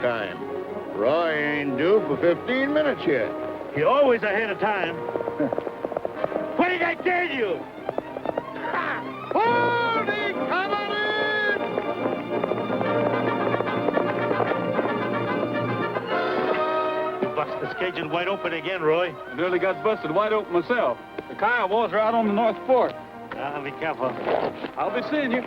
time. Roy ain't due for 15 minutes yet. You're always ahead of time. What did I tell you? Holding, coming in! You bust this Cajun wide open again, Roy. I nearly got busted wide open myself. The Kiowas are out on the North Fork. Be careful. I'll be seeing you.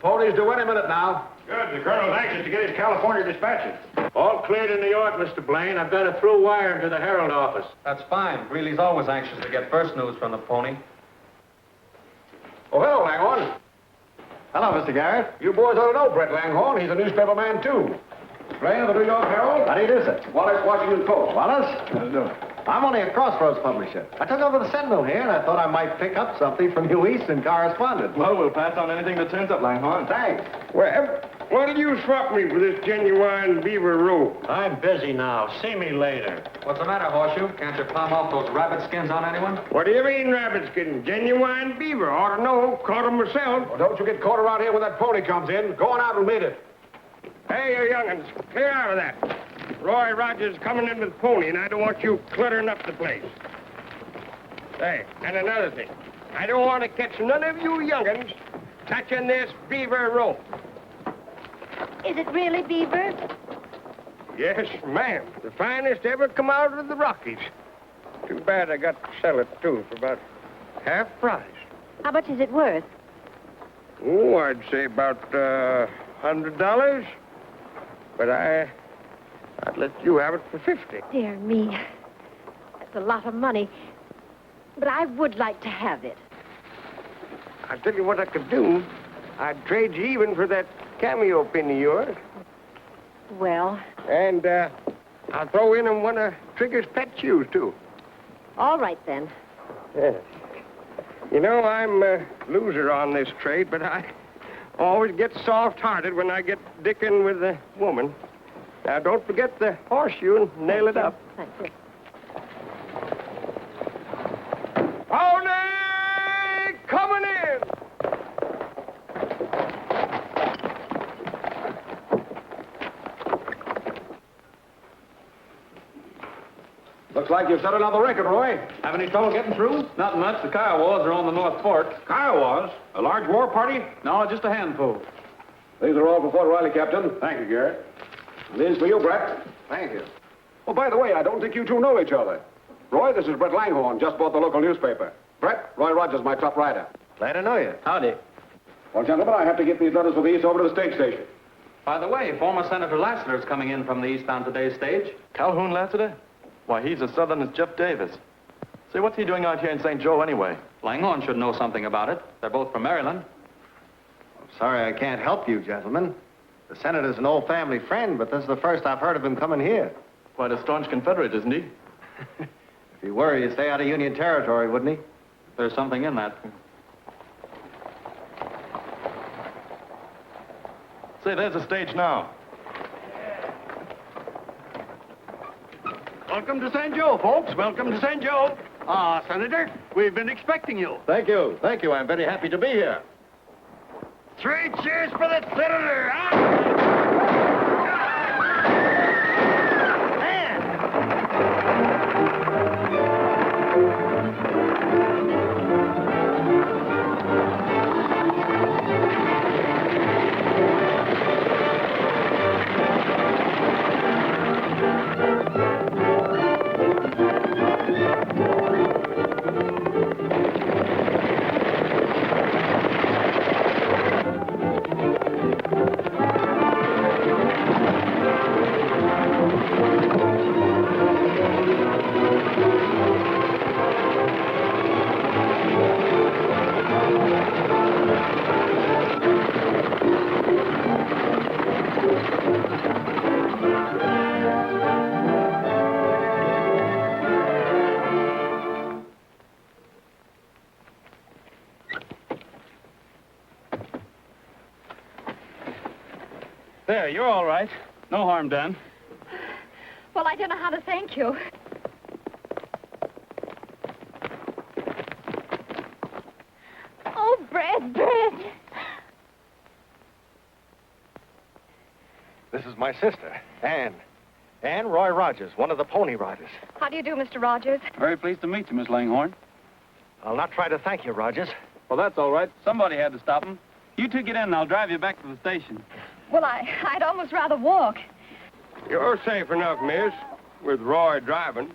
Ponies due any minute now. Good. The colonel's anxious to get his California dispatches. All cleared in New York, Mr. Blaine. I've got a through wire to the Herald office. That's fine. Greeley's always anxious to get first news from the pony. Oh, hello, Langhorne. Hello, Mr. Garrett. You boys ought to know Brett Langhorne. He's a newspaper man, too. Blaine of the New York Herald. How do you do, sir? Wallace, Washington Post. Wallace? How do you do? I'm only a Crossroads publisher. I took over the Sentinel here, and I thought I might pick up something from you Eastern correspondents. Well, we'll pass on anything that turns up, Langhorne. Thanks. Well, what'll you swap me for this genuine beaver robe? I'm busy now. See me later. What's the matter, Horseshoe? Can't you palm off those rabbit skins on anyone? What do you mean, rabbit skin? Genuine beaver. Ought to know. Caught 'em myself. Well, don't you get caught around here when that pony comes in. Go on out and meet it. Hey, you young'uns, clear out of that. Roy Rogers is coming in with Pony, and I don't want you cluttering up the place. Hey, and another thing. I don't want to catch none of you young'uns touching this beaver rope. Is it really beaver? Yes, ma'am. The finest ever come out of the Rockies. Too bad I got to sell it, too, for about half price. How much is it worth? Oh, I'd say about $100. But I'd let you have it for 50. Dear me. That's a lot of money. But I would like to have it. I'll tell you what I could do. I'd trade you even for that cameo pin of yours. Well, And I'll throw in one of Trigger's pet shoes, too. all right then. Yes. You know, I'm a loser on this trade, but I always get soft-hearted when I get dicking with a woman. Now, don't forget the horseshoe and nail it up. Thank you. Pony coming in! Looks like you've set another record, Roy. Have any trouble getting through? Not much. The Kiowas are on the North Fork. Kiowas? A large war party? No, just a handful. These are all for Fort Riley, Captain. Thank you, Garrett. These for you, Brett. Thank you. Oh, by the way, I don't think you two know each other. Roy, this is Brett Langhorne, just bought the local newspaper. Brett, Roy Rogers, my top writer. Glad to know you. Howdy. Well, gentlemen, I have to get these letters for these over to the stage station. By the way, former Senator Lassiter's coming in from the eastbound today's stage. Calhoun Lassiter? Why, he's as southern as Jeff Davis. Say, what's he doing out here in St. Joe anyway? Langhorne should know something about it. They're both from Maryland. Sorry I can't help you, gentlemen. The senator's an old family friend, but this is the first I've heard of him coming here. Quite a staunch Confederate, isn't he? If he were, he'd stay out of Union territory, wouldn't he? There's something in that. Say, there's the stage now. Welcome to St. Joe, folks. Welcome to St. Joe. Senator, we've been expecting you. Thank you. Thank you. I'm very happy to be here. 3 cheers for the senator, huh? There, you're all right. No harm done. Well, I don't know how to thank you. Oh, Brett. This is my sister, Anne. Anne Roy Rogers, one of the Pony Riders. How do you do, Mr. Rogers? Very pleased to meet you, Miss Langhorne. I'll not try to thank you, Rogers. Well, that's all right. Somebody had to stop him. You two get in and I'll drive you back to the station. Well, I'd almost rather walk. You're safe enough, miss, with Roy driving.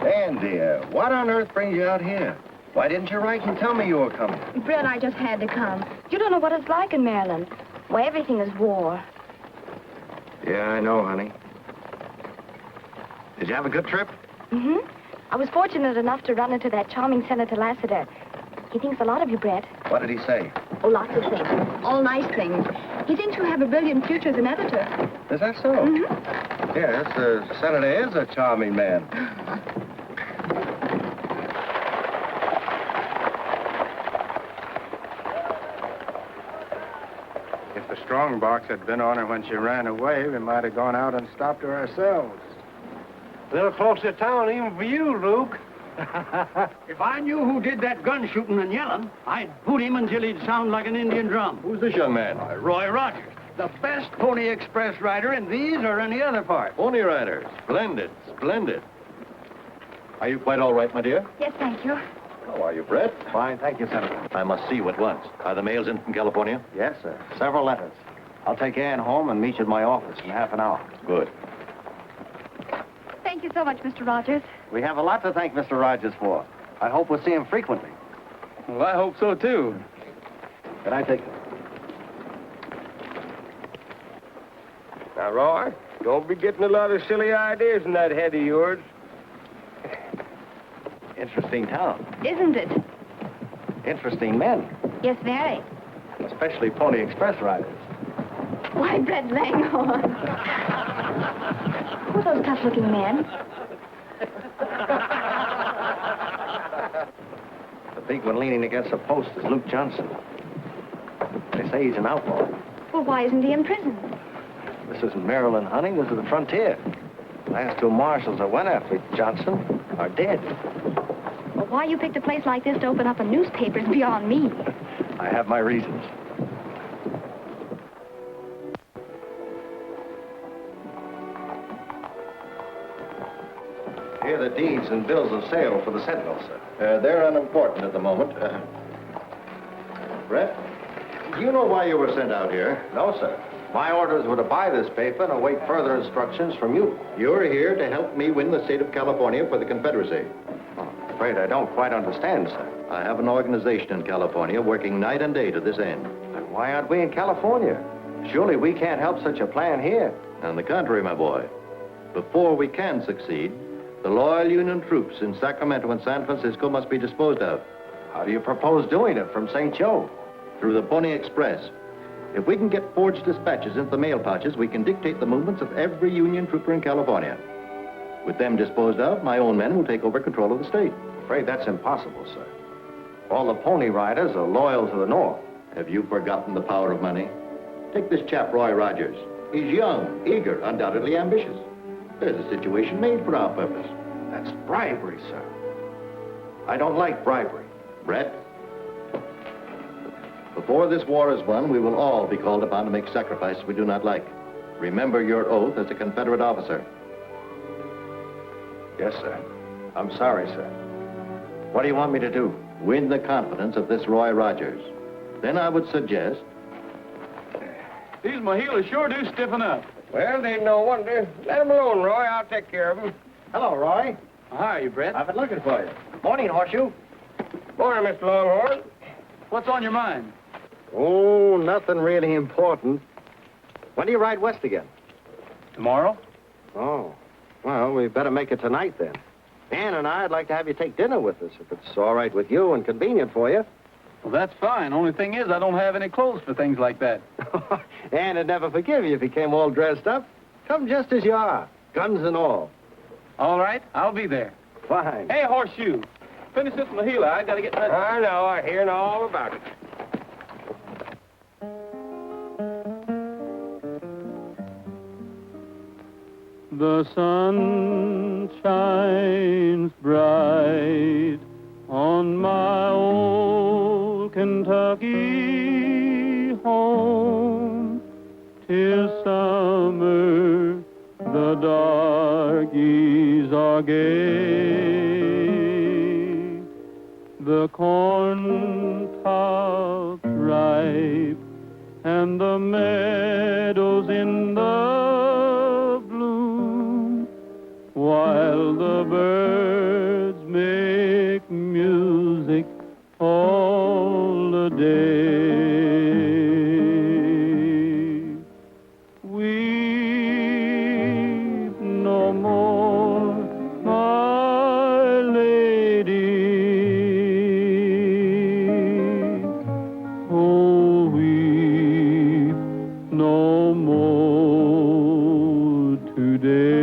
Anne, dear, what on earth brings you out here? Why didn't you write and tell me you were coming? Brett, I just had to come. You don't know what it's like in Maryland. Why, everything is war. Yeah, I know, honey. Did you have a good trip? Mm-hmm. I was fortunate enough to run into that charming Senator Lassiter. He thinks a lot of you, Brett. What did he say? Oh, lots of things. All nice things. He thinks you have a brilliant future as an editor. Is that so? Mm-hmm. Yes, the senator is a charming man. If the strong box had been on her when she ran away, we might have gone out and stopped her ourselves. A little close to town even for you, Luke. If I knew who did that gun shooting and yelling, I'd hoot him until he'd sound like an Indian drum. Who's this young man? Roy Rogers, the best Pony Express rider in these or any other part. Pony Rider. Splendid, splendid. Are you quite all right, my dear? Yes, thank you. How are you, Brett? Fine, thank you, Senator. I must see you at once. Are the mails in from California? Yes, sir. Several letters. I'll take Anne home and meet you at my office in half an hour. Good. Thank you so much, Mr. Rogers. We have a lot to thank Mr. Rogers for. I hope we'll see him frequently. Well, I hope so, too. Can I take... Now, Roy, don't be getting a lot of silly ideas in that head of yours. Interesting town. Isn't it? Interesting men. Yes, very. Especially Pony Express riders. Why, Brett Langhorne. Who are those tough-looking men? The big one leaning against a post is Luke Johnson. They say he's an outlaw. Well, why isn't he in prison? This isn't Maryland, honey. This is the frontier. The last two marshals that went after Johnson are dead. Well, why you picked a place like this to open up a newspaper is beyond me. I have my reasons. Here are the deeds and bills of sale for the Sentinel, sir. They're unimportant at the moment. Brett, do you know why you were sent out here? No, sir. My orders were to buy this paper and await further instructions from you. You're here to help me win the state of California for the Confederacy. Oh, I'm afraid I don't quite understand, sir. I have an organization in California working night and day to this end. Then why aren't we in California? Surely we can't help such a plan here. On the contrary, my boy. Before we can succeed, the loyal Union troops in Sacramento and San Francisco must be disposed of. How do you propose doing it from St. Joe? Through the Pony Express. If we can get forged dispatches into the mail pouches, we can dictate the movements of every Union trooper in California. With them disposed of, my own men will take over control of the state. I'm afraid that's impossible, sir. All the Pony Riders are loyal to the North. Have you forgotten the power of money? Take this chap, Roy Rogers. He's young, eager, undoubtedly ambitious. There's a situation made for our purpose. That's bribery, sir. I don't like bribery. Brett? Before this war is won, we will all be called upon to make sacrifices we do not like. Remember your oath as a Confederate officer. Yes, sir. I'm sorry, sir. What do you want me to do? Win the confidence of this Roy Rogers. Then I would suggest... These Mohilas sure do stiffen up. Well, they ain't no wonder. Let him alone, Roy. I'll take care of him. Hello, Roy. How are you, Brett? I've been looking for you. Morning, Horseshoe. Morning, Mr. Longhorn. What's on your mind? Oh, nothing really important. When do you ride west again? Tomorrow? Oh. Well, we better make it tonight, then. Ann and I'd like to have you take dinner with us, if it's all right with you and convenient for you. Well, that's fine. Only thing is, I don't have any clothes for things like that. Ann would never forgive you if you came all dressed up. Come just as you are, guns and all. All right, I'll be there. Fine. Hey, Horseshoe, finish this from the healer. I gotta get that. I know, I hear all about it. The sun shines bright on my old Kentucky home. 'Tis summer, the darkies are gay. The corn tops ripe and the meadows in the bloom, while the birds make music all the day. Weep no more, my lady. Oh, weep no more today.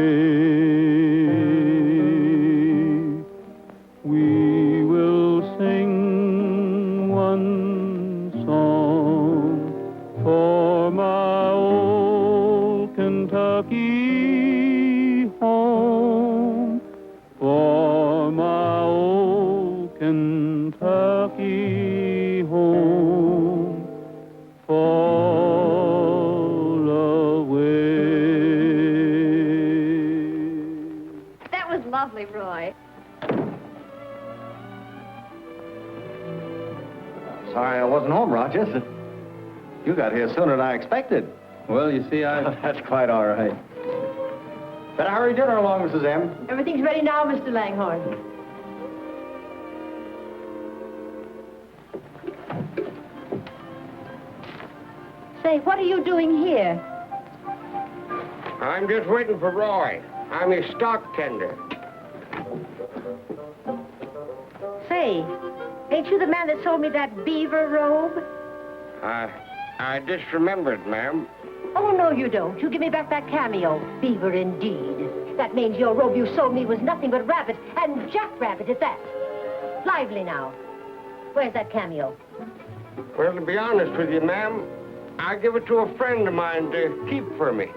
We will sing one song for my old Kentucky home, for my old Kentucky home, fall away. That was lovely, Roy. Sorry I wasn't home, Rogers. You got here sooner than I expected. Well, you see, That's quite all right. Better hurry dinner along, Mrs. M. Everything's ready now, Mr. Langhorne. Say, what are you doing here? I'm just waiting for Roy. I'm his stock tender. Say, ain't you the man that sold me that beaver robe? I just remembered, ma'am. Oh, no, you don't. You give me back that cameo. Beaver, indeed. That means your robe you sold me was nothing but rabbit, and jackrabbit at that. Lively now. Where's that cameo? Well, to be honest with you, ma'am, I give it to a friend of mine to keep for me.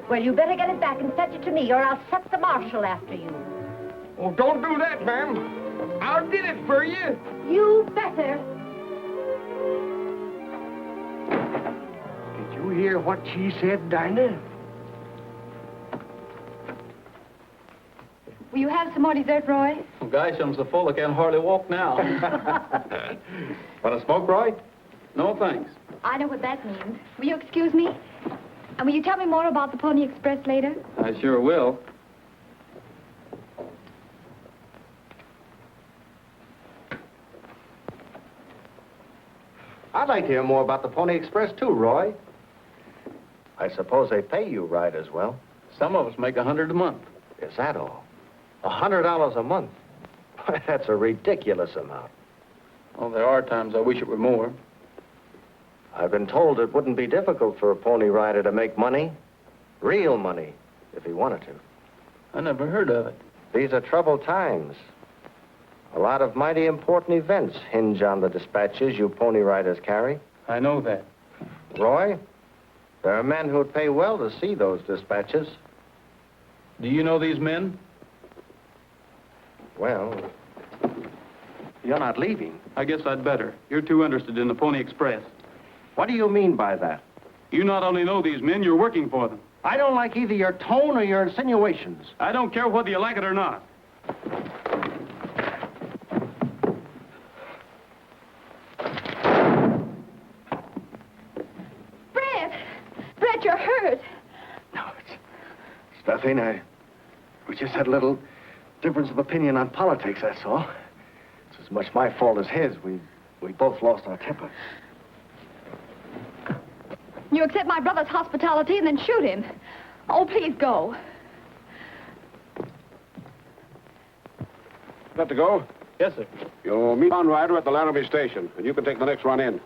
Well, you better get it back and fetch it to me, or I'll set the marshal after you. Oh, don't do that, ma'am. I'll get it for you. You better. Did you hear what she said, Dinah? Will you have some more dessert, Roy? Well, gosh, I'm so full I can't hardly walk now. Want to smoke, Roy? No, thanks. I know what that means. Will you excuse me? And will you tell me more about the Pony Express later? I sure will. I'd like to hear more about the Pony Express, too, Roy. I suppose they pay you right as well. Some of us make $100 a month. Is that all? $100 a month? That's a ridiculous amount. Well, there are times I wish it were more. I've been told it wouldn't be difficult for a pony rider to make money. Real money, if he wanted to. I never heard of it. These are troubled times. A lot of mighty important events hinge on the dispatches you pony riders carry. I know that. Roy, there are men who'd pay well to see those dispatches. Do you know these men? Well, you're not leaving. I guess I'd better. You're too interested in the Pony Express. What do you mean by that? You not only know these men, you're working for them. I don't like either your tone or your insinuations. I don't care whether you like it or not. Brett, you're hurt. No, it's nothing. We just had a little difference of opinion on politics, that's all. It's as much my fault as his. We both lost our temper. You accept my brother's hospitality and then shoot him. Oh, please go. Set to go? Yes, sir. You'll meet John Ryder at the Laramie station, and you can take the next run in.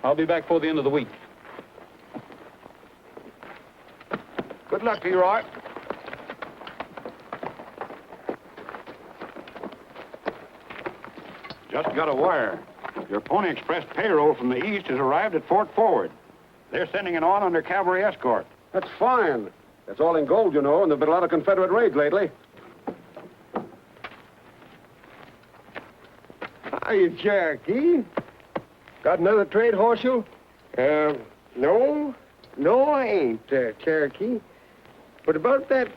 I'll be back before the end of the week. Good luck to you, Roy. Just got a wire. Your Pony Express payroll from the east has arrived at Fort Forward. They're sending it on under cavalry escort. That's fine. That's all in gold, you know, and there've been a lot of Confederate raids lately. Hiya, Cherokee. Got another trade horseshoe? No. No, I ain't, Cherokee. But about that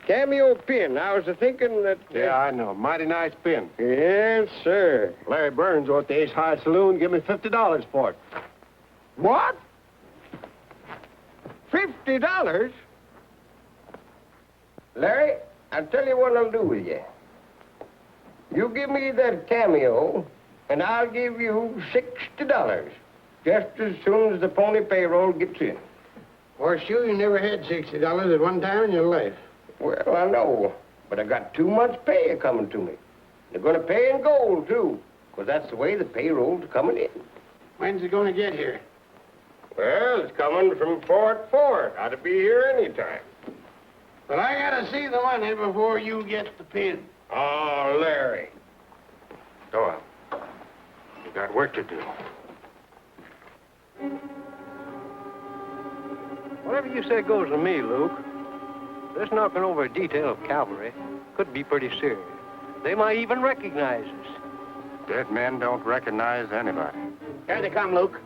cameo pin, I was thinking that... Yeah, I know. Mighty nice pin. Yes, sir. Larry Burns over at the Ace High Saloon give me $50 for it. What? $50? Larry, I'll tell you what I'll do with you. You give me that cameo, and I'll give you $60, just as soon as the pony payroll gets in. Horseshoe, you never had $60 at one time in your life. Well, I know, but I got too much pay coming to me. They're going to pay in gold, too, because that's the way the payroll's coming in. When's it going to get here? Well, it's coming from Fort Forward. Ought to be here any time. But I got to see the money before you get the pin. Oh, Larry. Doyle, you got work to do. Whatever you say goes with me, Luke. This knocking over a detail of cavalry could be pretty serious. They might even recognize us. Dead men don't recognize anybody. Here they come, Luke.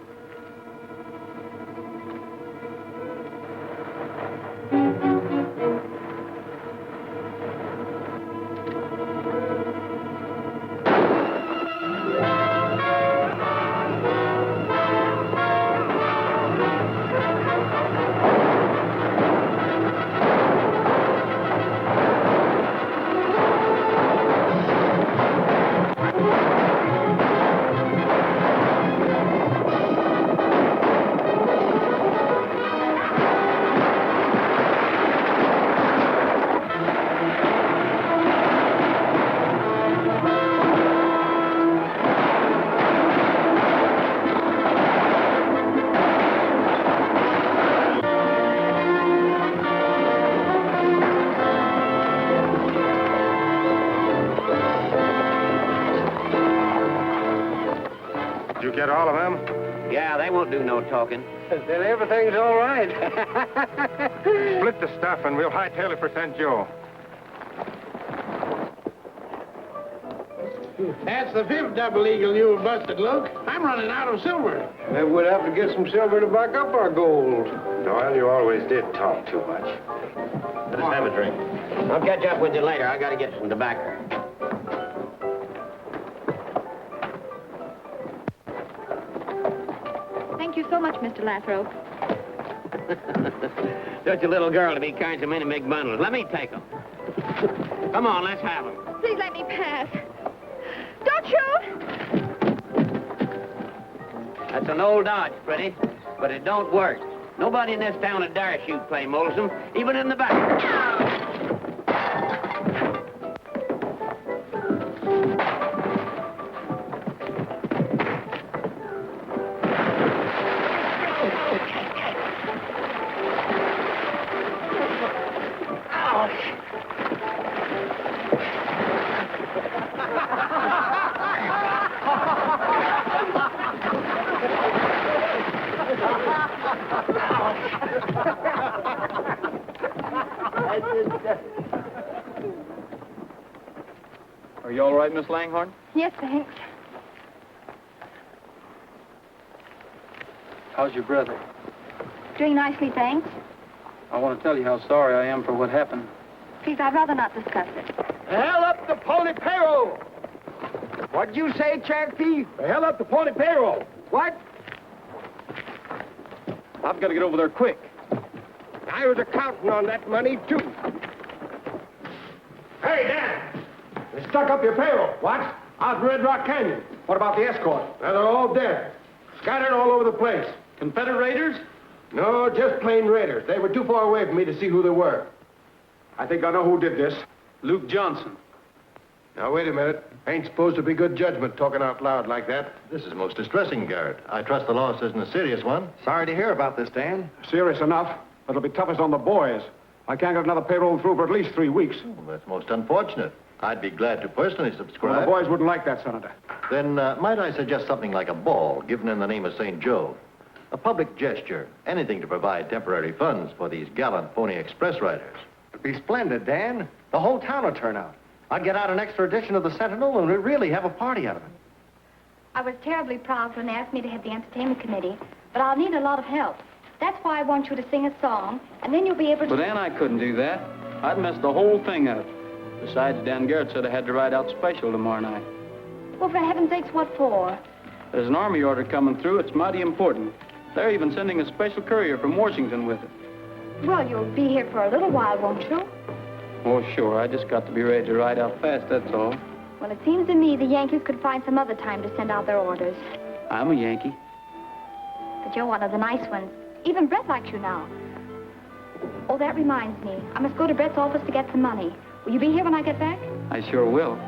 Did you get all of them? Yeah, they won't do no talking. Then everything's all right. Split the stuff and we'll hightail it for St. Joe. That's the fifth double eagle you've busted, Luke. I'm running out of silver. Maybe we'll have to get some silver to back up our gold. Doyle, you always did talk too much. Let us have a drink. I'll catch up with you later. I gotta get some tobacco. Thank you so much, Mr. Lathrop. Such a little girl to be carrying so many big bundles. Let me take them. Come on, let's have them. Please let me pass. Don't shoot! That's an old dodge, Pretty, but it don't work. Nobody in this town would dare shoot Clay Molson, even in the back. Are you all right, Miss Langhorne? Yes, thanks. How's your brother? Doing nicely, thanks. I want to tell you how sorry I am for what happened. Please, I'd rather not discuss it. Hell up the pony payroll! What'd you say, Cherokee? Hell up the pony payroll. What? I've got to get over there quick. I was a-counting on that money, too. Hey, Dan! They stuck up your payroll. What? Out in Red Rock Canyon. What about the escort? Now, they're all dead. Scattered all over the place. Confederate raiders? No, just plain raiders. They were too far away for me to see who they were. I think I know who did this. Luke Johnson. Now, wait a minute. Ain't supposed to be good judgment talking out loud like that. This is most distressing, Garrett. I trust the loss isn't a serious one. Sorry to hear about this, Dan. Serious enough. It'll be toughest on the boys. I can't get another payroll through for at least 3 weeks. Well, that's most unfortunate. I'd be glad to personally Well, subscribe. the boys wouldn't like that, Senator. Then might I suggest something like a ball given in the name of St. Joe? A public gesture, anything to provide temporary funds for these gallant Pony Express riders. It'd be splendid, Dan. The whole town would turn out. I'd get out an extra edition of the Sentinel and we'd really have a party out of it. I was terribly proud when they asked me to head the entertainment committee, but I'll need a lot of help. That's why I want you to sing a song, and then you'll be able to... But Dan, I couldn't do that. I'd mess the whole thing up. Besides, Dan Garrett said I had to ride out special tomorrow night. Well, for heaven's sakes, what for? There's an army order coming through. It's mighty important. They're even sending a special courier from Washington with it. Well, you'll be here for a little while, won't you? Oh, sure. I just got to be ready to ride out fast, that's all. Well, it seems to me the Yankees could find some other time to send out their orders. I'm a Yankee. But you're one of the nice ones. Even Brett likes you now. Oh, that reminds me. I must go to Brett's office to get some money. Will you be here when I get back? I sure will.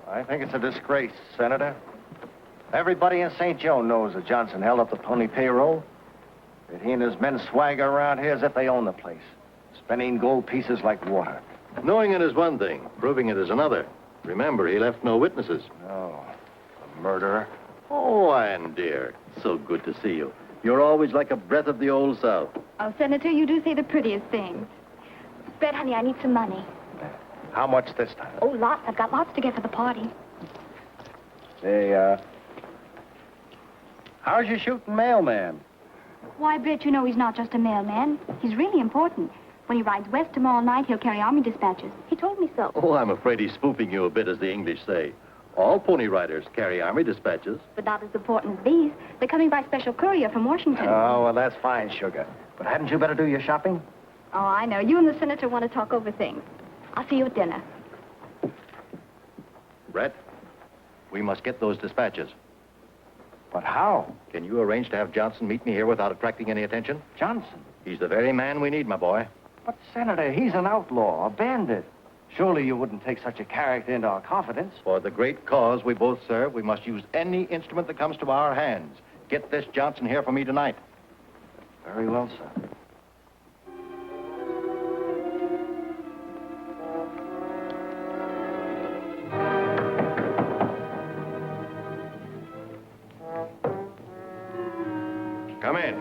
I think it's a disgrace, Senator. Everybody in St. Joe knows that Johnson held up the Pony payroll. That he and his men swagger around here as if they own the place, spending gold pieces like water. Knowing it is one thing, proving it is another. Remember, he left no witnesses. Oh, a murderer. Oh, Ann, dear. So good to see you. You're always like a breath of the old South. Oh, Senator, you do say the prettiest things. Brett, honey, I need some money. How much this time? Oh, lots. I've got lots to get for the party. Say, how's your shooting mailman? Why, Brett, you know he's not just a mailman. He's really important. When he rides west tomorrow night, he'll carry army dispatches. He told me so. Oh, I'm afraid he's spoofing you a bit, as the English say. All pony riders carry army dispatches. But not as important as these. They're coming by special courier from Washington. Oh, well, that's fine, sugar. But hadn't you better do your shopping? Oh, I know. You and the senator want to talk over things. I'll see you at dinner. Brett, we must get those dispatches. But how? Can you arrange to have Johnson meet me here without attracting any attention? Johnson? He's the very man we need, my boy. But, Senator, he's an outlaw, a bandit. Surely you wouldn't take such a character into our confidence. For the great cause we both serve, we must use any instrument that comes to our hands. Get this Johnson here for me tonight. Very well, sir. Come in.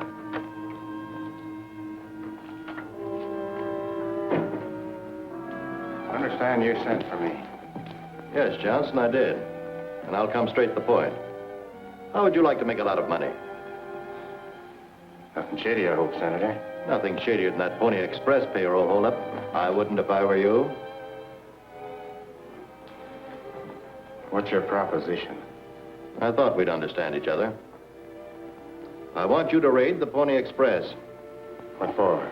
I understand you sent for me. Yes, Johnson, I did. And I'll come straight to the point. How would you like to make a lot of money? Nothing shady, I hope, Senator. Nothing shadier than that Pony Express payroll holdup. I wouldn't if I were you. What's your proposition? I thought we'd understand each other. I want you to raid the Pony Express. What for?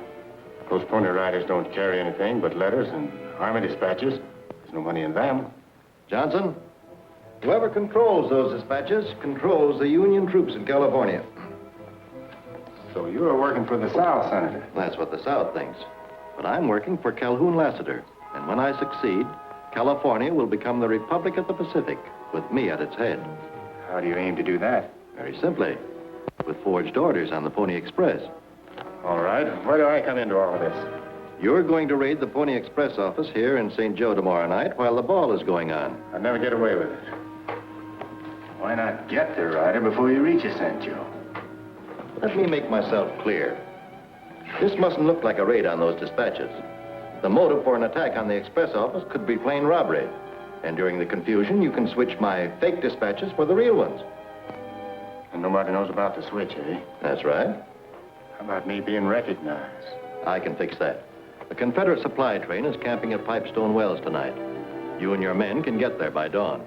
Those pony riders don't carry anything but letters and army dispatches. There's no money in them. Johnson, whoever controls those dispatches controls the Union troops in California. So you are working for the South, Senator? That's what the South thinks. But I'm working for Calhoun Lassiter. And when I succeed, California will become the Republic of the Pacific, with me at its head. How do you aim to do that? Very simply, with forged orders on the Pony Express. All right. Where do I come into all of this? You're going to raid the Pony Express office here in St. Joe tomorrow night while the ball is going on. I'd never get away with it. Why not get the rider before you reach St. Joe? Let me make myself clear. This mustn't look like a raid on those dispatches. The motive for an attack on the express office could be plain robbery. And during the confusion, you can switch my fake dispatches for the real ones. And nobody knows about the switch, eh? That's right. How about me being recognized? I can fix that. The Confederate supply train is camping at Pipestone Wells tonight. You and your men can get there by dawn.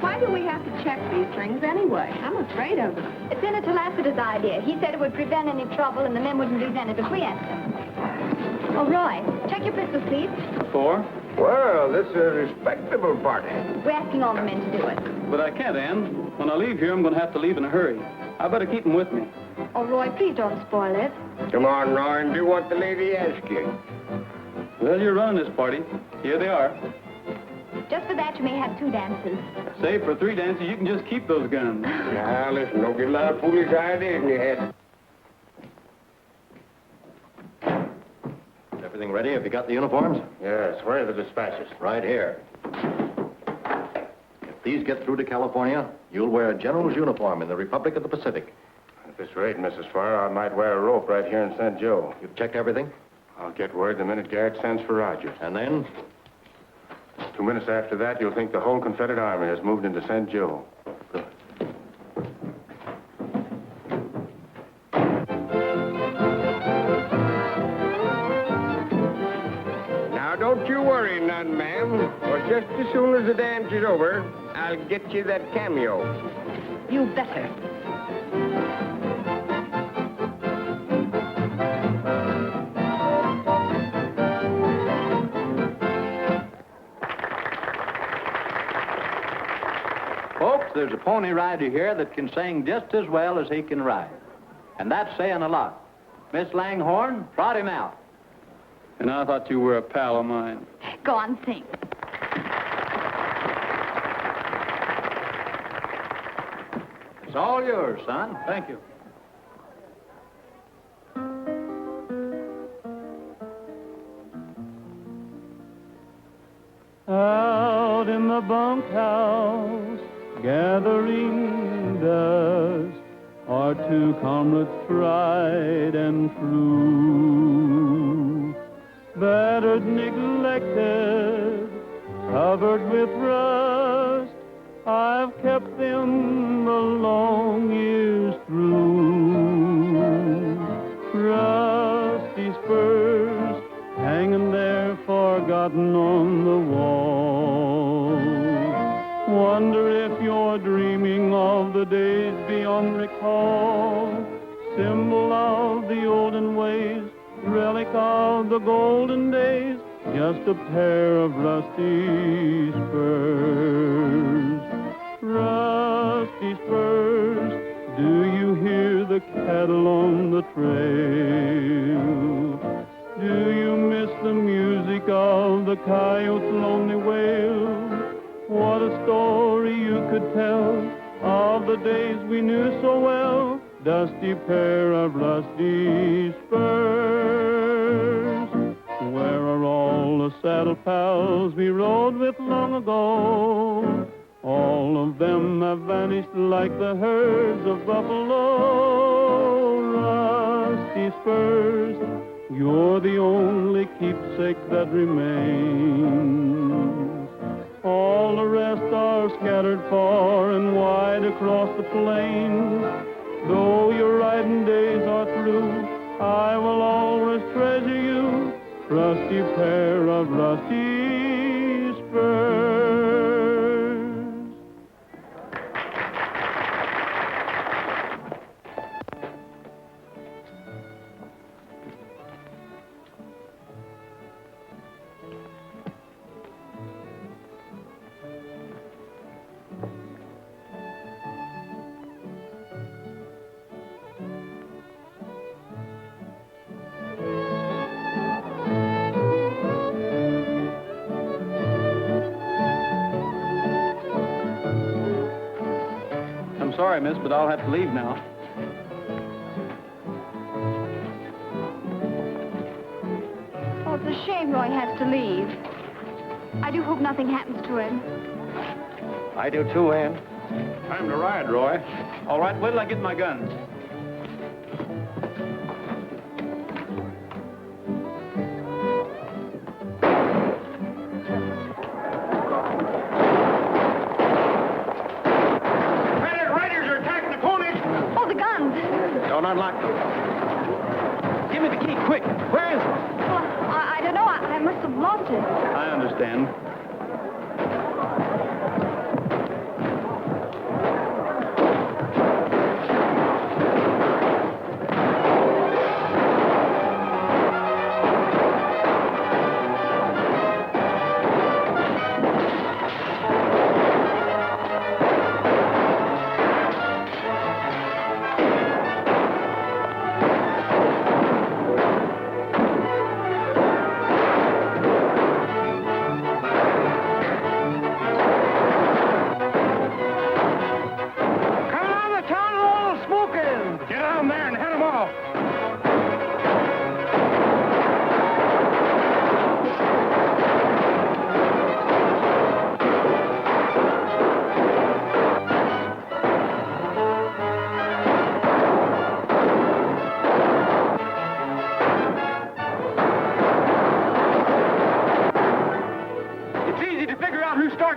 Why do we have to check these things anyway? I'm afraid of them. It's Senator Lassiter's idea. He said it would prevent any trouble and the men wouldn't lose any if we asked them. Oh, Roy, check your pistols, please. For? Well, this is a respectable party. We're asking all the men to do it. But I can't, Ann. When I leave here, I'm going to have to leave in a hurry. I better keep them with me. Oh, Roy, please don't spoil it. Come on, Roy, and do what the lady asks you. Well, you're running this party. Here they are. Just for that, you may have 2 dances. Save for 3 dances, you can just keep those guns. Now, listen, don't get a lot of foolish ideas in your head. Is everything ready? Have you got the uniforms? Yes, where are the dispatches? Right here. If these get through to California, you'll wear a general's uniform in the Republic of the Pacific. At this rate, Mrs. Farr, I might wear a rope right here in St. Joe. You've checked everything? I'll get word the minute Garrett sends for Rogers. And then? 2 minutes after that, you'll think the whole Confederate Army has moved into St. Joe. Good. Now, don't you worry none, ma'am. For just as soon as the dance is over, I'll get you that cameo. You better. Folks, there's a pony rider here that can sing just as well as he can ride. And that's saying a lot. Miss Langhorne, trot him out. And I thought you were a pal of mine. Go on, sing. It's all yours, son. Thank you. Out in the bunkhouse, gathering dust, are 2 comrades tried and true. Battered, neglected, covered with rust, I've kept them the long years through. Rusty spurs hanging there forgotten on the wall. Wonder if you're dreaming of the days beyond recall. Symbol of the olden ways, relic of the golden days, just a pair of rusty spurs. Rusty spurs, do you hear the cattle on the trail? Do you miss the music of the coyote's lonely wail? What a story you could tell of the days we knew so well. Dusty pair of rusty spurs. Where are all the saddle pals we rode with long ago? All of them have vanished like the herds of buffalo. Rusty spurs, you're the only keepsake that remains. All the rest are scattered far and wide across the plains. Though your riding days are through, I will always treasure you, rusty pair of rusty spurs. Sorry, miss, but I'll have to leave now. Oh, it's a shame Roy has to leave. I do hope nothing happens to him. I do too, Ann. Time to ride, Roy. All right, wait till I get my guns. Don't unlock them. Give me the key, quick. Where is it? Well, I don't know. I must have lost it. I understand.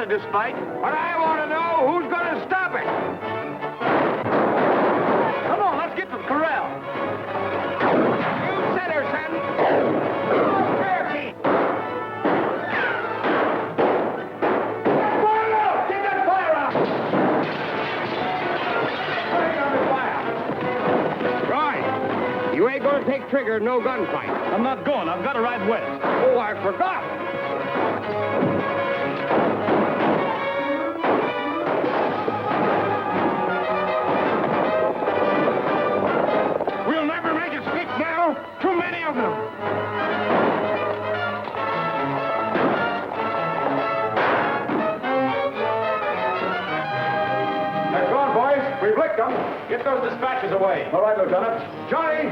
started this fight. But I want to know who's going to stop it. Come on, let's get to the corral. You center, son. You ain't gonna take trigger, no gunfight. I'm not going. I've got to ride west. Oh, I forgot. We'll never make it stick now. Too many of them. They're gone, boys. We've licked them. Get those dispatches away. All right, Lieutenant. Johnny!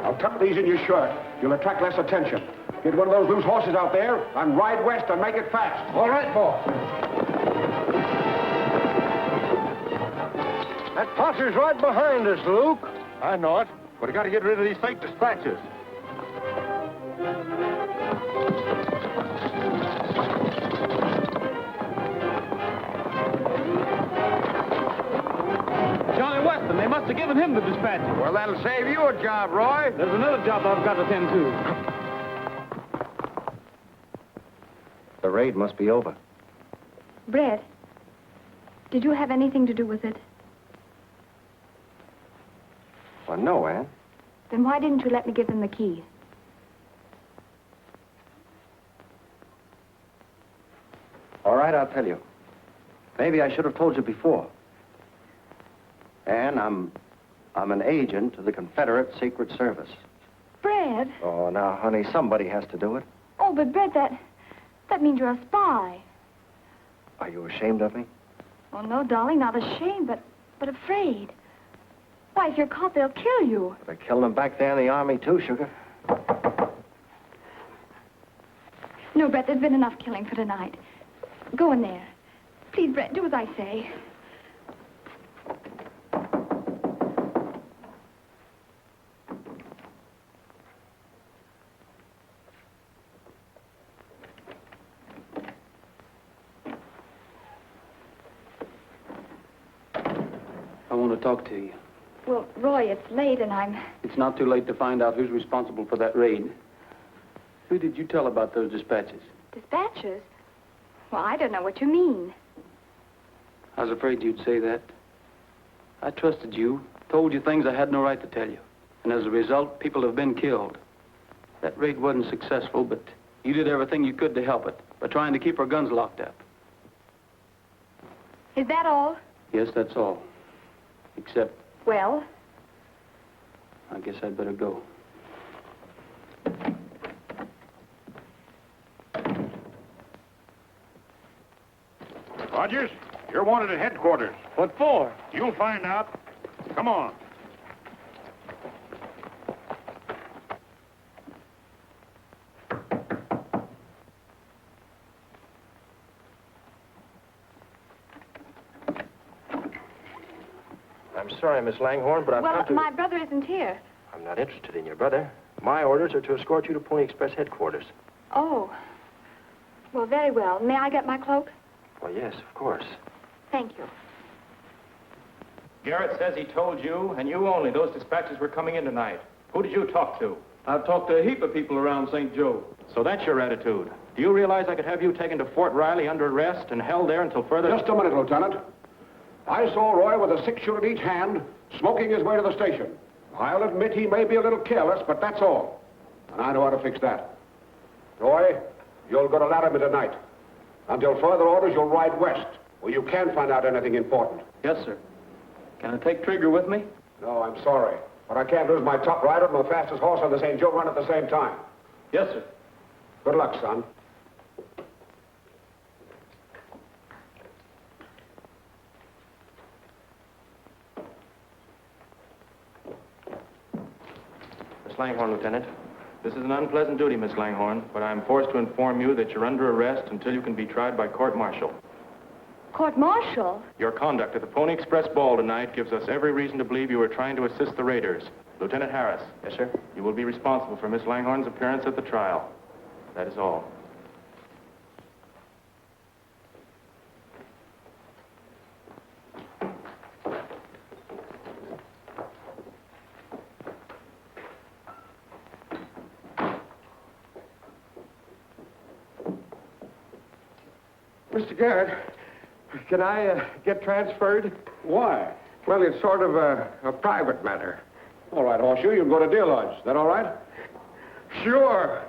Now, tuck these in your shirt. You'll attract less attention. Get one of those loose horses out there and ride west and make it fast. All right, boss. That posse's right behind us, Luke. I know it, but I got to get rid of these fake dispatches. Johnny Weston, they must have given him the dispatches. Well, that'll save you a job, Roy. There's another job I've got to attend to. The raid must be over. Brett, did you have anything to do with it? Well, no, Ann. Then why didn't you let me give them the key? All right, I'll tell you. Maybe I should have told you before. Ann, I'm an agent of the Confederate Secret Service. Brett? Oh, now, honey, somebody has to do it. Oh, but Brett, that means you're a spy. Are you ashamed of me? Oh, no, darling, not ashamed, but afraid. Why, if you're caught, they'll kill you. They killed them back there in the army, too, sugar. No, Brett, there's been enough killing for tonight. Go in there. Please, Brett, do as I say. I want to talk to you. Well, Roy, it's late and I'm... It's not too late to find out who's responsible for that raid. Who did you tell about those dispatches? Dispatches? Well, I don't know what you mean. I was afraid you'd say that. I trusted you, told you things I had no right to tell you. And as a result, people have been killed. That raid wasn't successful, but you did everything you could to help it by trying to keep our guns locked up. Is that all? Yes, that's all. Except, Well? I guess I'd better go. Rogers, you're wanted at headquarters. What for? You'll find out. Come on. I'm sorry, Miss Langhorne, but I've Well, come to... my brother isn't here. I'm not interested in your brother. My orders are to escort you to Pony Express headquarters. Oh. Well, very well. May I get my cloak? Well, yes, of course. Thank you. Garrett says he told you, and you only, those dispatches were coming in tonight. Who did you talk to? I've talked to a heap of people around St. Joe. So that's your attitude. Do you realize I could have you taken to Fort Riley under arrest and held there until further... Just a minute, Lieutenant. I saw Roy with a 6-shooter in each hand, smoking his way to the station. I'll admit he may be a little careless, but that's all. And I know how to fix that. Roy, you'll go to Laramie tonight. Until further orders, you'll ride west, where you can find out anything important. Yes, sir. Can I take Trigger with me? No, I'm sorry. But I can't lose my top rider and my fastest horse on the St. Joe run at the same time. Yes, sir. Good luck, son. Miss Langhorne, Lieutenant. This is an unpleasant duty, Miss Langhorne, but I'm forced to inform you that you're under arrest until you can be tried by court-martial. Court-martial? Your conduct at the Pony Express ball tonight gives us every reason to believe you were trying to assist the raiders. Lieutenant Harris. Yes, sir? You will be responsible for Miss Langhorne's appearance at the trial. That is all. Mr. Garrett, can I get transferred? Why? Well, it's sort of a private matter. All right, Horseshoe, you can go to Deer Lodge. Is that all right? Sure.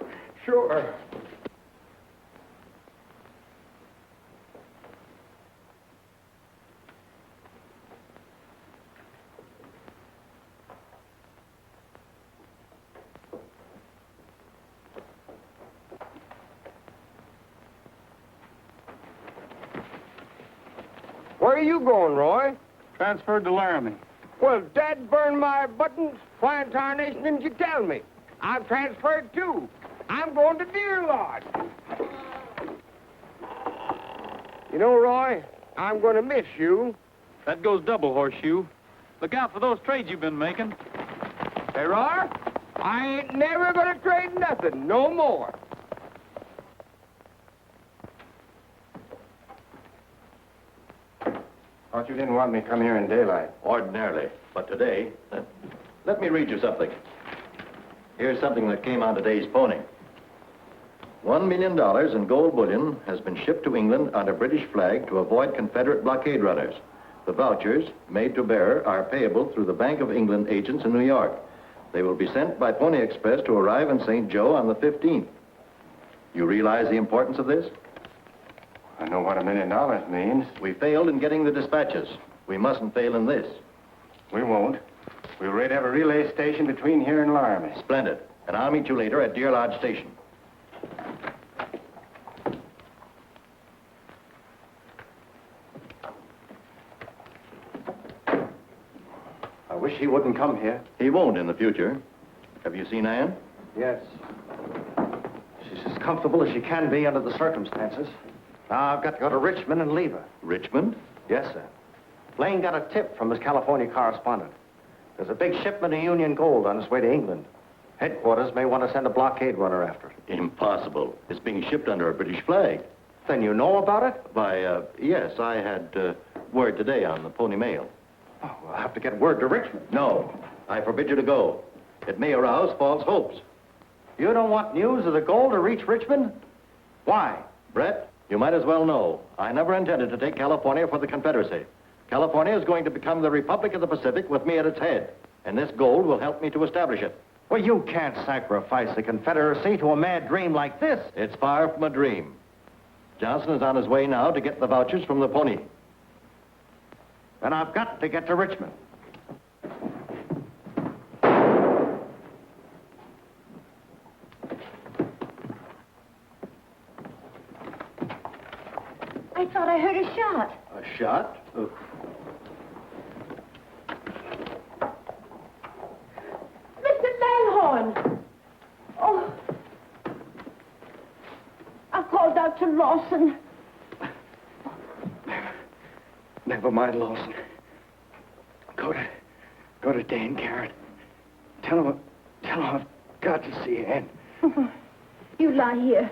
Where are you going, Roy? Transferred to Laramie. Well, Dad burned my buttons. Why in tarnation didn't you tell me? I'm transferred too. I'm going to Deer Lodge. You know, Roy, I'm going to miss you. That goes double, Horseshoe. Look out for those trades you've been making. Hey, Roy, I ain't never going to trade nothing no more. Thought you didn't want me to come here in daylight. Ordinarily. But today, let me read you something. Here's something that came on today's pony. $1 million in gold bullion has been shipped to England under British flag to avoid Confederate blockade runners. The vouchers, made to bearer, are payable through the Bank of England agents in New York. They will be sent by Pony Express to arrive in St. Joe on the 15th. You realize the importance of this? I know what $1 million means. We failed in getting the dispatches. We mustn't fail in this. We won't. We'll raid every relay station between here and Laramie. Splendid. And I'll meet you later at Deer Lodge Station. I wish he wouldn't come here. He won't in the future. Have you seen Ann? Yes. She's as comfortable as she can be under the circumstances. Now I've got to go to Richmond and leave her. Richmond? Yes, sir. Lane got a tip from his California correspondent. There's a big shipment of Union gold on its way to England. Headquarters may want to send a blockade runner after it. Impossible. It's being shipped under a British flag. Then you know about it? Why, yes, I had word today on the Pony Mail. Oh, we'll have to get word to Richmond. No, I forbid you to go. It may arouse false hopes. You don't want news of the gold to reach Richmond? Why? Brett, you might as well know. I never intended to take California for the Confederacy. California is going to become the Republic of the Pacific with me at its head. And this gold will help me to establish it. Well, you can't sacrifice the Confederacy to a mad dream like this. It's far from a dream. Johnson is on his way now to get the vouchers from the Pony. Then I've got to get to Richmond. I thought I heard a shot. A shot? Mr. Langhorne! Oh. I've called Dr. Lawson. Never mind, Lawson. Go to Dan Garrett. Tell him I've got to see Ann. You lie here.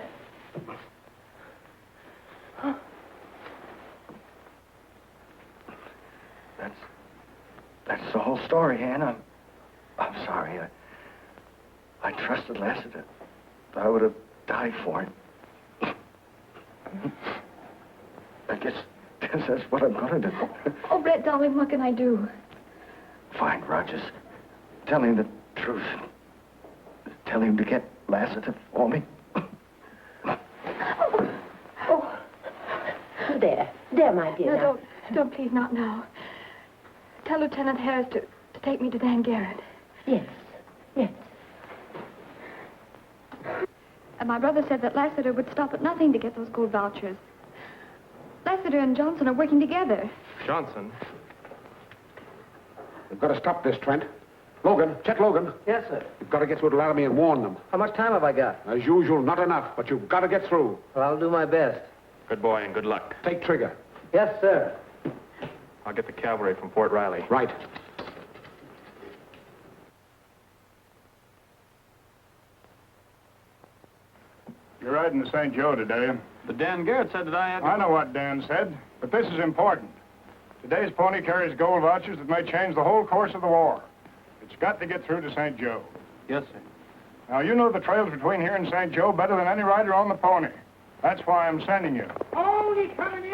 That's the whole story, Ann. I'm sorry. I trusted Lassiter. I would have died for him. I guess that's what I'm gonna do. Oh, Brett, darling, what can I do? Find Rogers. Tell him the truth. Tell him to get Lassiter for me. Oh. There, my dear. No, don't, please, not now. Tell Lieutenant Harris to take me to Dan Garrett. Yes. And my brother said that Lassiter would stop at nothing to get those gold vouchers. Lassiter and Johnson are working together. Johnson? We've got to stop this, Trent. Logan, check Logan. Yes, sir. You've got to get through to Laramie and warn them. How much time have I got? As usual, not enough, but you've got to get through. Well, I'll do my best. Good boy, and good luck. Take trigger. Yes, sir. I'll get the cavalry from Fort Riley. Right. You're riding to St. Joe today. But Dan Garrett said that I had to... I know what Dan said, but this is important. Today's pony carries gold vouchers that may change the whole course of the war. It's got to get through to St. Joe. Yes, sir. Now, you know the trails between here and St. Joe better than any rider on the pony. That's why I'm sending you. Oh, he's coming in.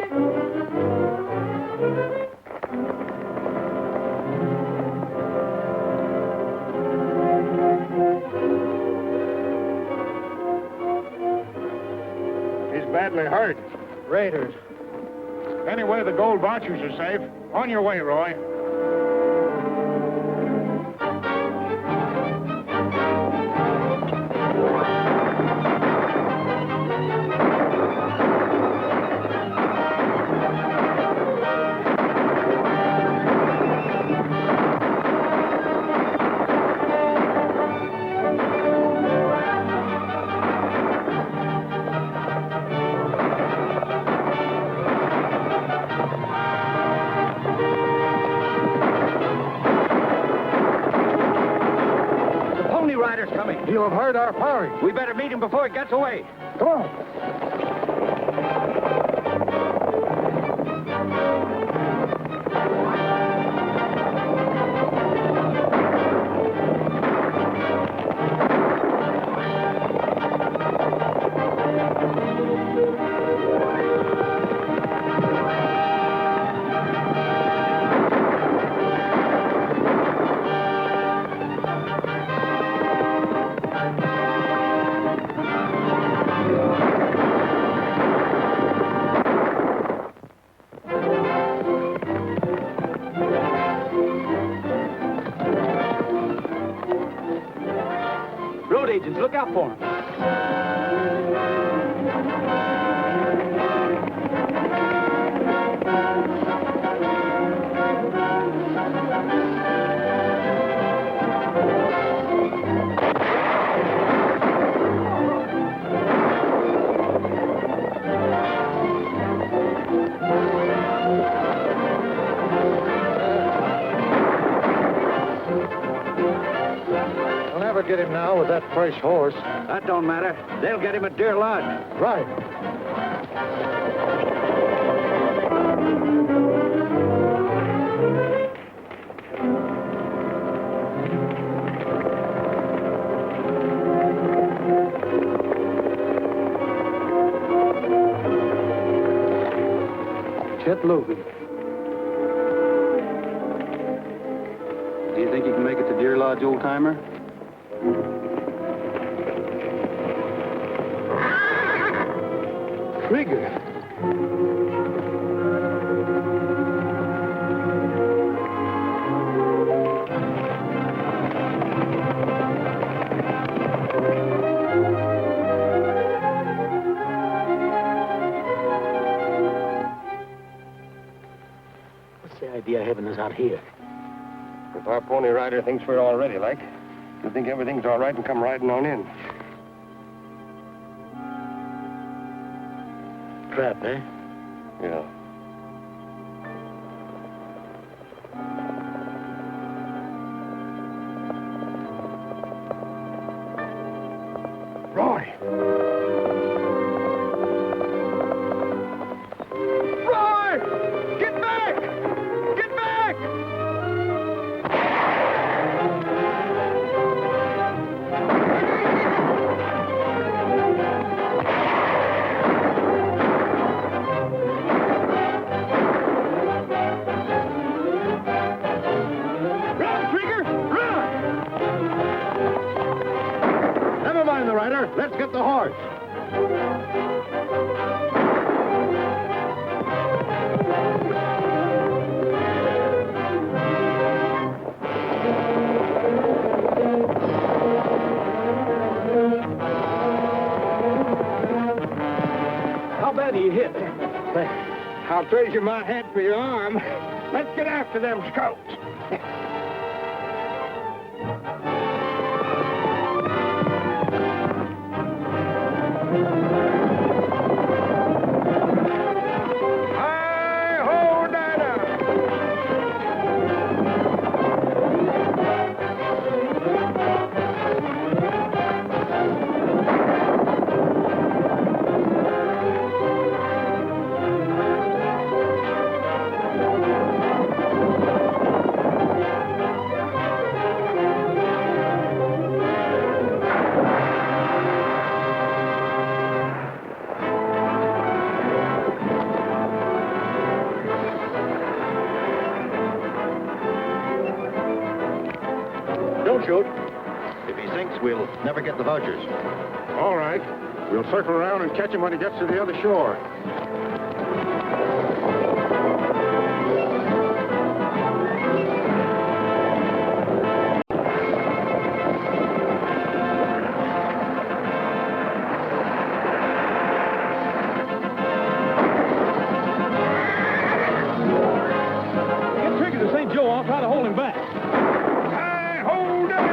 He's badly hurt. Raiders. Anyway, the gold vouchers are safe. On your way, Roy. The Pony Rider's coming. He'll have heard our firing. We better meet him before he gets away. Come on. Road agents, look out for him. We'll never get him now with that fresh horse. That don't matter. They'll get him at Deer Lodge. Right. Chet Logan. Do you think you can make it to Deer Lodge, old-timer? Krieger. What's the idea of having us out here? If our Pony Rider thinks we're all ready, like, he'll think everything's all right and come riding on in. Trap, eh? Yeah. Roy! Roy! Get back! Get back! Run, Krieger! Run! Never mind the rider. Let's get the horse. How bad are you hit? I'll treasure my head for your arm. Let's get after them scouts. Hi-ho, Dinah! Don't shoot. If he sinks, we'll never get the vouchers. All right. We'll circle around and catch him when he gets to the other shore. Get Trigger to St. Joe. I'll try to hold him back. Hold on!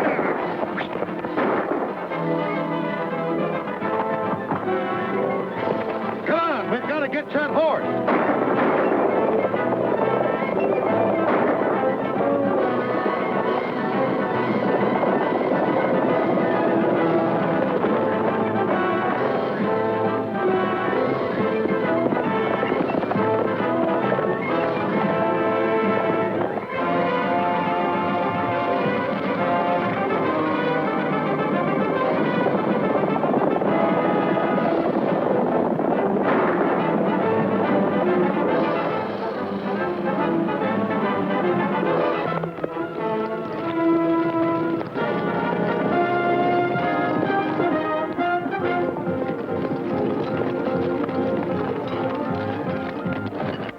Come on, we've got to get that horse.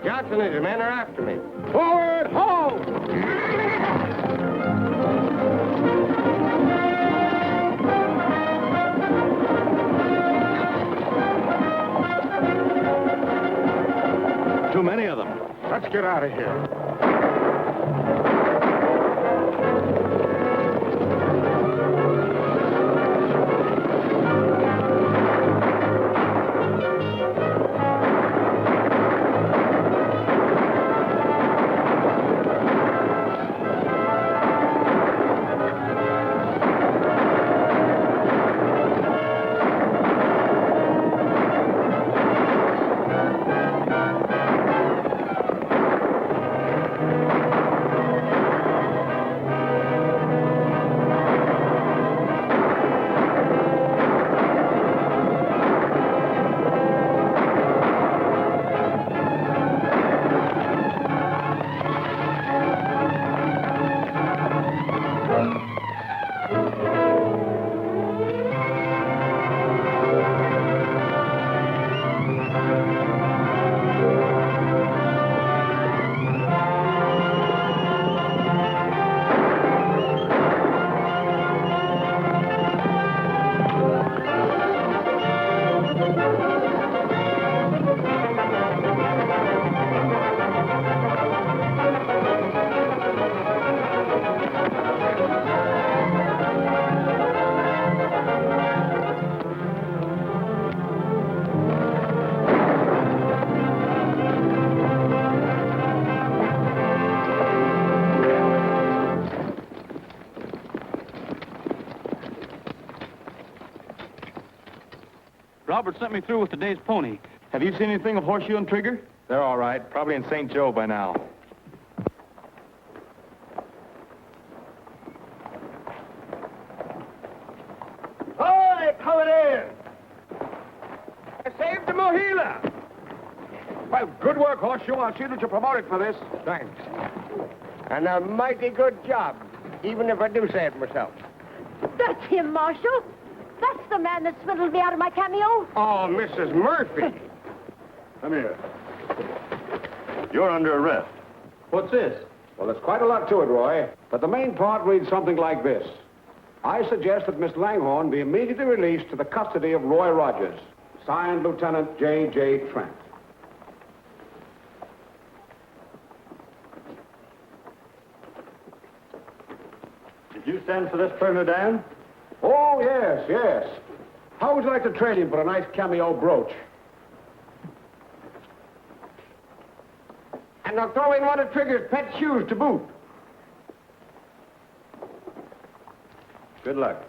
Johnson and his men are after me. Forward, ho! Too many of them. Let's get out of here. Robert sent me through with today's pony. Have you seen anything of Horseshoe and Trigger? They're all right. Probably in St. Joe by now. Oh, they're coming in! I saved the Mohila! Well, good work, Horseshoe. I'll see that you're promoted for this. Thanks. And a mighty good job, even if I do say it myself. That's him, Marshal. That's the man that swindled me out of my cameo. Oh, Mrs. Murphy. Come here. You're under arrest. What's this? Well, there's quite a lot to it, Roy. But the main part reads something like this. I suggest that Miss Langhorne be immediately released to the custody of Roy Rogers. Signed, Lieutenant J.J. Trent. Did you send for this prisoner, Dan? Oh, yes, yes. How would you like to trade him for a nice cameo brooch? And I'll throw in one of Trigger's pet shoes to boot. Good luck.